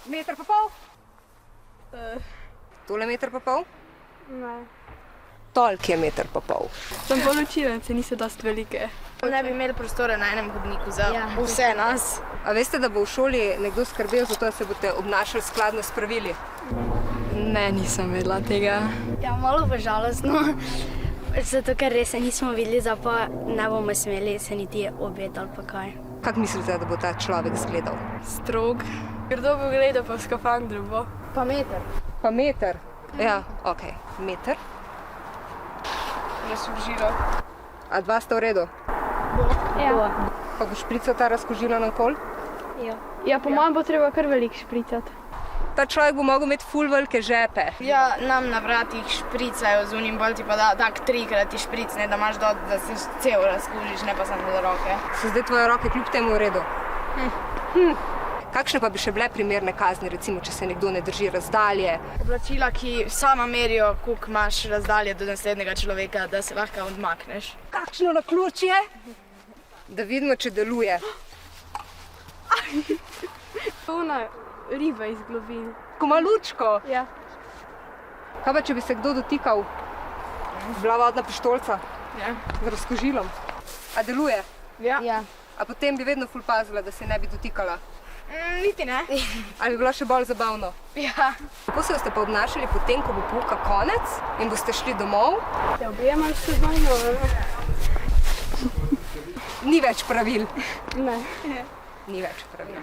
Meter pa pol? Tole meter pa pol? Ne. Tolk je meter pa pol. Sem polučilence, niso dost velike. Ne bi imeli prostora na enem hodniku za vse nas. A veste, da bo v šoli nekdo skrbel za to, da se boste obnašali skladno s pravili? Ne, nisem vedela tega. Ja, malo pa žalostno. Zato, ker res se nismo videli, da pa ne bomo smeli se niti obet ali pa kaj. Kako mislite, da bo ta človek izgledal? Strog. Kdo bo gledal pa v skafandru bo? Pa meter. Pa meter? Ja, okej. Meter? Razkužilo. A dva sta v redu? Ja. Pa bo šprica ta razkožila naokoli? Ja, po mojem bo treba kar veliko špricati. Ta človek bo mogel imeti ful velike žepe. Ja, nam na vratih špricajo z unim, bolj ti pa da tak trikrat ti špricne, da imaš dot, da se cel razkužiš, ne pa samo za roke. So zdaj tvoje roke kljub temu v redu? Kakšne pa bi še bile primerne kazni, recimo, če se nekdo ne drži razdalje? Oblačila, ki sama merijo, koliko imaš razdalje do naslednjega človeka, da se lahko odmakneš. Kakšno naključje? Da vidimo, če deluje. Ona riba iz globin. Ko ima lučko. Ja. Kaj pa, če bi se kdo dotikal? Bila vodna pištolca Ja. z razkožilom. A deluje? Ja. A potem bi vedno ful pazila, da se ne bi dotikala? Niti ne. Ali bi bilo še bolj zabavno? Ja. Kako se boste pa obnašali potem, ko bo pouka konec in boste šli domov? Se objemaš se z mano? Ni več pravil. Ne. Ni več pravil.